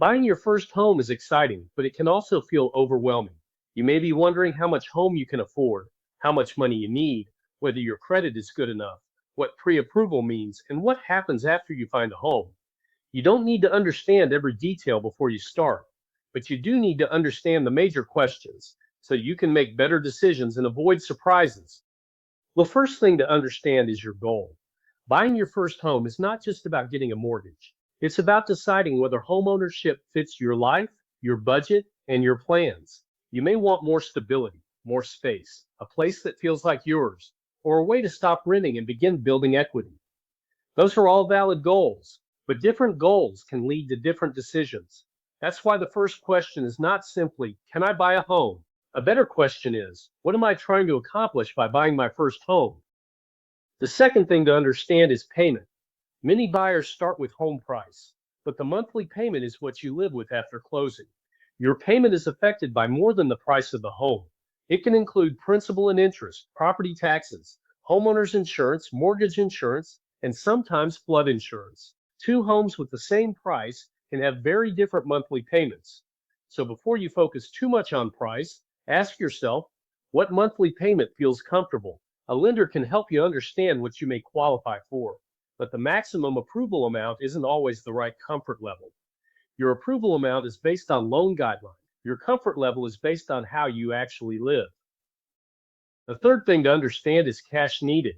Buying your first home is exciting, but it can also feel overwhelming. You may be wondering how much home you can afford, how much money you need, whether your credit is good enough, what pre-approval means, and what happens after you find a home. You don't need to understand every detail before you start, but you do need to understand the major questions so you can make better decisions and avoid surprises. The first thing to understand is your goal. Buying your first home is not just about getting a mortgage. It's about deciding whether homeownership fits your life, your budget, and your plans. You may want more stability, more space, a place that feels like yours, or a way to stop renting and begin building equity. Those are all valid goals, but different goals can lead to different decisions. That's why the first question is not simply, can I buy a home? A better question is, what am I trying to accomplish by buying my first home? The second thing to understand is payment. Many buyers start with home price, but the monthly payment is what you live with after closing. Your payment is affected by more than the price of the home. It can include principal and interest, property taxes, homeowners insurance, mortgage insurance, and sometimes flood insurance. Two homes with the same price can have very different monthly payments. So before you focus too much on price, ask yourself, what monthly payment feels comfortable? A lender can help you understand what you may qualify for, but the maximum approval amount isn't always the right comfort level. Your approval amount is based on loan guidelines. Your comfort level is based on how you actually live. The third thing to understand is cash needed.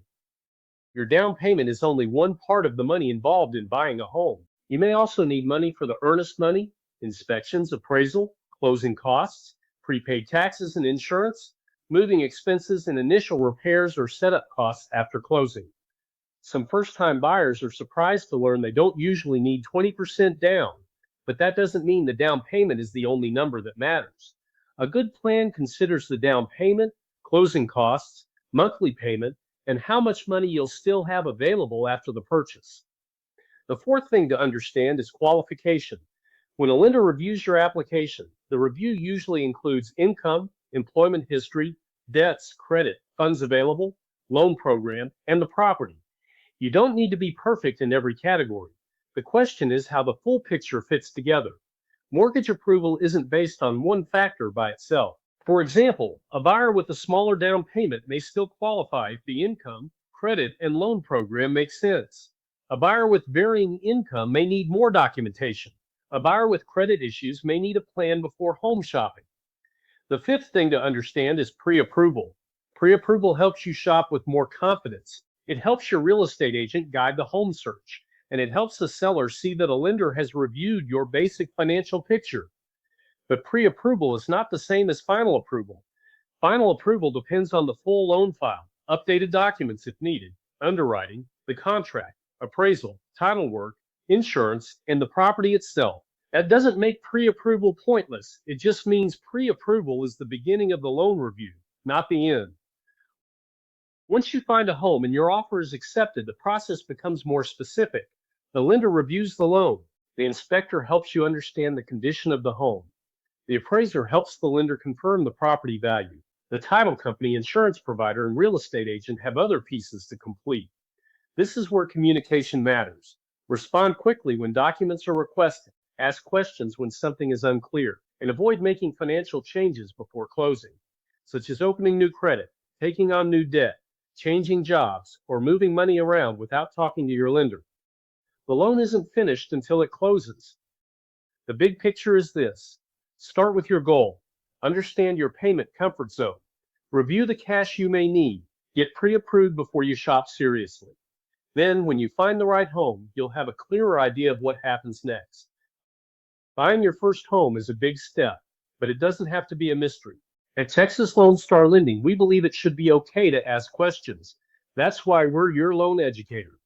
Your down payment is only one part of the money involved in buying a home. You may also need money for the earnest money, inspections, appraisal, closing costs, prepaid taxes and insurance, moving expenses, and initial repairs or setup costs after closing. Some first-time buyers are surprised to learn they don't usually need 20% down, but that doesn't mean the down payment is the only number that matters. A good plan considers the down payment, closing costs, monthly payment, and how much money you'll still have available after the purchase. The fourth thing to understand is qualification. When a lender reviews your application, the review usually includes income, employment history, debts, credit, funds available, loan program, and the property. You don't need to be perfect in every category. The question is how the full picture fits together. Mortgage approval isn't based on one factor by itself. For example, a buyer with a smaller down payment may still qualify if the income, credit, and loan program makes sense. A buyer with varying income may need more documentation. A buyer with credit issues may need a plan before home shopping. The fifth thing to understand is pre-approval. Pre-approval helps you shop with more confidence. It helps your real estate agent guide the home search, and it helps the seller see that a lender has reviewed your basic financial picture. But pre-approval is not the same as final approval. Final approval depends on the full loan file, updated documents if needed, underwriting, the contract, appraisal, title work, insurance, and the property itself. That doesn't make pre-approval pointless. It just means pre-approval is the beginning of the loan review, not the end. Once you find a home and your offer is accepted, the process becomes more specific. The lender reviews the loan. The inspector helps you understand the condition of the home. The appraiser helps the lender confirm the property value. The title company, insurance provider, and real estate agent have other pieces to complete. This is where communication matters. Respond quickly when documents are requested. Ask questions when something is unclear, and avoid making financial changes before closing, such as opening new credit, taking on new debt, changing jobs, or moving money around without talking to your lender. The loan isn't finished until it closes. The big picture is this. Start with your goal. Understand your payment comfort zone. Review the cash you may need. Get pre-approved before you shop seriously. Then, when you find the right home, you'll have a clearer idea of what happens next. Buying your first home is a big step, but it doesn't have to be a mystery. At Texas Lone Star Lending, we believe it should be okay to ask questions. That's why we're your loan educator.